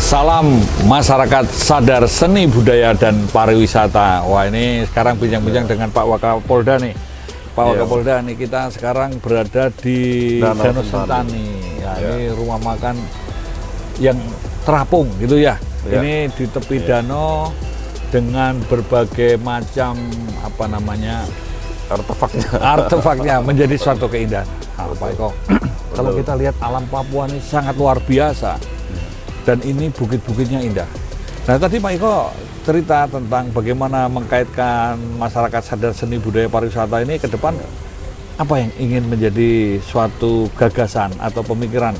Salam masyarakat sadar seni budaya dan pariwisata. Wah, ini sekarang bincang-bincang dengan Pak Wakapolda nih. Pak Wakapolda nih, kita sekarang berada di Danau Sentani. Ya, ini rumah makan yang terapung gitu ya. Ini di tepi danau dengan berbagai macam artefaknya menjadi suatu keindahan. Nah, Pak Eko, kalau kita lihat alam Papua ini sangat luar biasa. Dan ini bukit-bukitnya indah. Nah, tadi Pak Eko cerita tentang bagaimana mengkaitkan masyarakat sadar seni budaya pariwisata ini ke depan, apa yang ingin menjadi suatu gagasan atau pemikiran?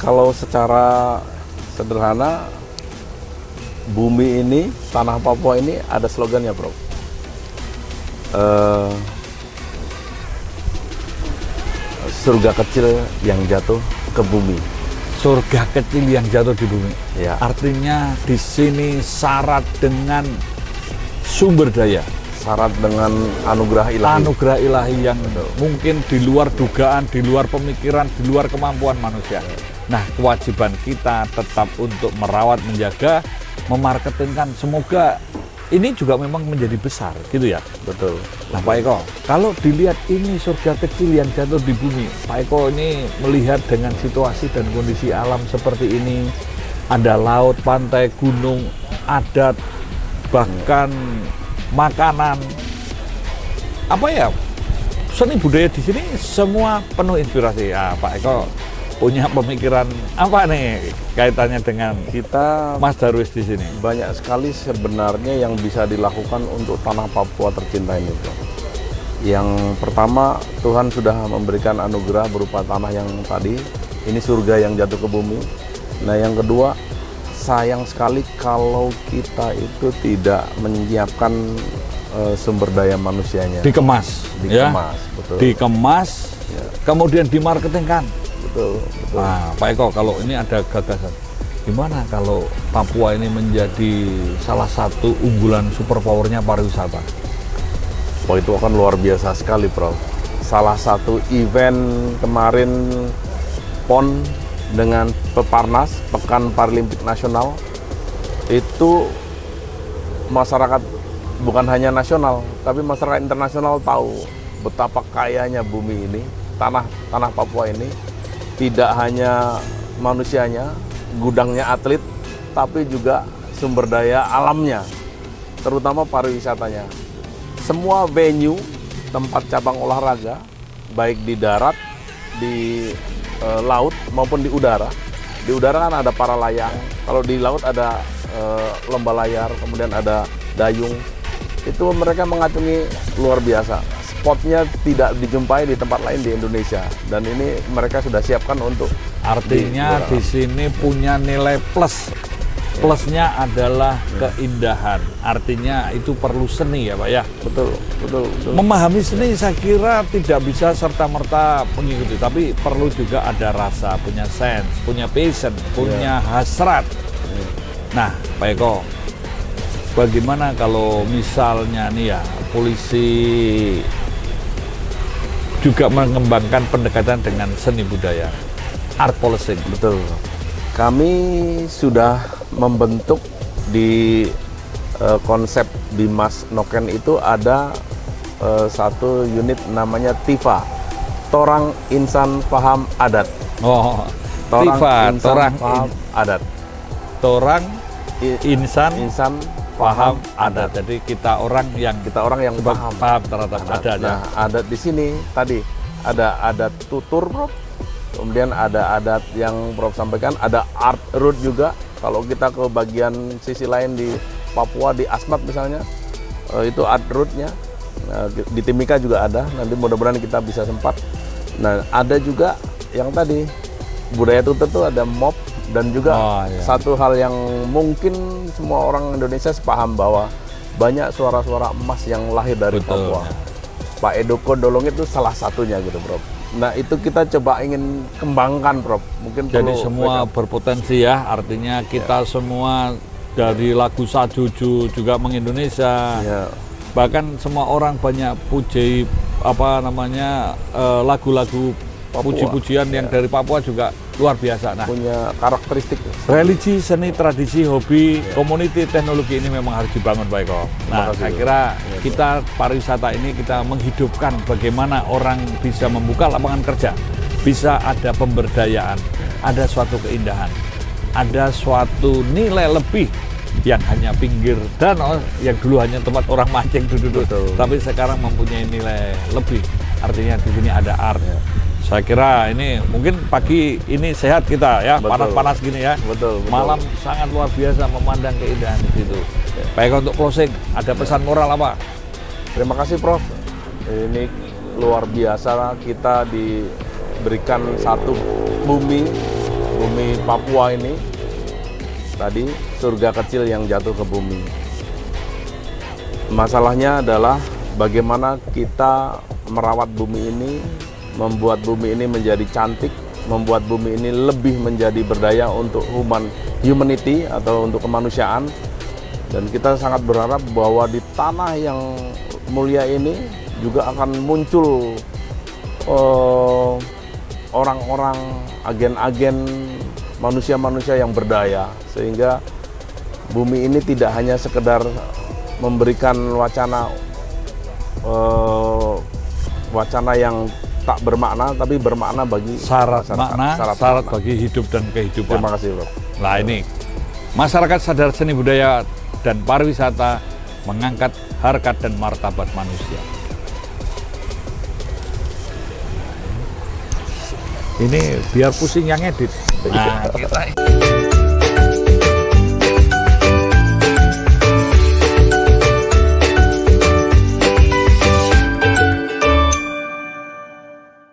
Kalau secara sederhana, bumi ini, tanah Papua ini ada slogannya, Bro. Surga kecil yang jatuh ke bumi. Surga kecil yang jatuh di bumi. Ya. Artinya di sini syarat dengan sumber daya, Syarat dengan anugerah ilahi. anugerah ilahi yang mungkin di luar dugaan, di luar pemikiran, di luar kemampuan manusia. Nah, kewajiban kita tetap untuk merawat, menjaga, memarketingkan. Semoga ini juga memang menjadi besar, gitu ya. Betul. Nah, Pak Eko, kalau dilihat ini surga kecil yang jatuh di bumi, Pak Eko ini melihat dengan situasi dan kondisi alam seperti ini, ada laut, pantai, gunung, adat, bahkan makanan, seni budaya di sini semua penuh inspirasi. Ya, Pak Eko punya pemikiran apa nih kaitannya dengan Kita Mas Darwis di sini? banyak sekali sebenarnya yang bisa dilakukan untuk tanah Papua tercinta ini, Bro. Yang pertama, Tuhan sudah memberikan anugerah berupa tanah yang tadi, ini surga yang jatuh ke bumi. Nah, yang kedua, sayang sekali kalau kita itu tidak menyiapkan sumber daya manusianya. Dikemas, Betul. dikemas, kemudian dimarketingkan. Betul. Nah, Pak Eko, kalau ini ada gagasan, gimana kalau Papua ini menjadi salah satu unggulan superpowernya pariwisata? Oh, itu akan luar biasa sekali, Prof. Salah satu event kemarin PON dengan Peparnas, Pekan Paralimpik Nasional, itu masyarakat bukan hanya nasional, tapi masyarakat internasional tahu betapa kayanya bumi ini, tanah Papua ini. Tidak hanya manusianya, gudangnya atlet, tapi juga sumber daya alamnya, terutama pariwisatanya. Semua venue, tempat cabang olahraga, baik di darat, di laut maupun di udara. Di udara kan ada para layang, kalau di laut ada lomba layar, kemudian ada dayung. Itu mereka mengacungi luar biasa. Spotnya tidak dijumpai di tempat lain di Indonesia, dan ini mereka sudah siapkan untuk Artinya di sini punya nilai plus. Plusnya adalah keindahan. Artinya itu perlu seni ya, Pak ya. betul. Memahami seni saya kira tidak bisa serta-merta mengikuti, tapi perlu juga ada rasa, punya sense, punya passion, punya hasrat. Nah, Pak Eko, bagaimana kalau misalnya nih ya, polisi juga mengembangkan pendekatan dengan seni budaya, art policing? Betul. Kami sudah membentuk di konsep Bimas Noken itu ada satu unit namanya TIFA, Torang Insan Paham Adat. Oh, Torang Insan Torang Paham Adat. Torang Insan Insan paham adat. Jadi kita orang yang paham terhadap adat. Nah, adat di sini tadi ada adat tutur, Prof. Kemudian ada adat yang Prof sampaikan, ada art root juga. Kalau kita ke bagian sisi lain di Papua, di Asmat misalnya, itu art rootnya. Nah, di Timika juga ada. Nanti mudah-mudahan kita bisa sempat. Nah, ada juga yang tadi budaya tutur itu ada mop, dan juga satu hal yang mungkin semua orang Indonesia sepaham bahwa banyak suara-suara emas yang lahir dari Papua. Pak Edoko Dolong itu salah satunya gitu, Bro. Nah, itu kita coba ingin kembangkan, Prof. Mungkin jadi semua berpotensi ya, artinya kita semua dari lagu Sajuju juga mengindonesia. Bahkan semua orang banyak puji lagu-lagu puji-pujian yang dari Papua juga luar biasa. Nah, punya karakteristik. religi, seni, tradisi, hobi, community, teknologi ini memang harus dibangun, Pak Eko. Nah, kasih, saya Bro. kira kita pariwisata ini kita menghidupkan bagaimana orang bisa membuka lapangan kerja, bisa ada pemberdayaan, ada suatu keindahan, ada suatu nilai lebih yang hanya pinggir danau, yang dulu hanya tempat orang mancing duduk, tapi sekarang mempunyai nilai lebih. Artinya di sini ada art. Saya kira ini mungkin pagi ini sehat kita ya, panas-panas gini ya. Betul. Malam sangat luar biasa memandang keindahan di situ. Baik, untuk closing, ada pesan moral apa? Terima kasih Prof. Ini luar biasa, kita diberikan satu bumi Papua ini. Tadi surga kecil yang jatuh ke bumi. Masalahnya adalah bagaimana kita merawat bumi ini, membuat bumi ini menjadi cantik, membuat bumi ini lebih menjadi berdaya untuk humanity atau untuk kemanusiaan. Dan kita sangat berharap bahwa di tanah yang mulia ini juga akan muncul orang-orang, agen-agen, manusia-manusia yang berdaya, sehingga bumi ini tidak hanya sekedar memberikan wacana yang tak bermakna, tapi bermakna bagi Syarat makna, syarat makna. bagi hidup dan kehidupan. Terima kasih, Bro. Nah, ini masyarakat sadar seni budaya dan pariwisata mengangkat harkat dan martabat manusia. Ini biar pusing yang edit. Nah, kita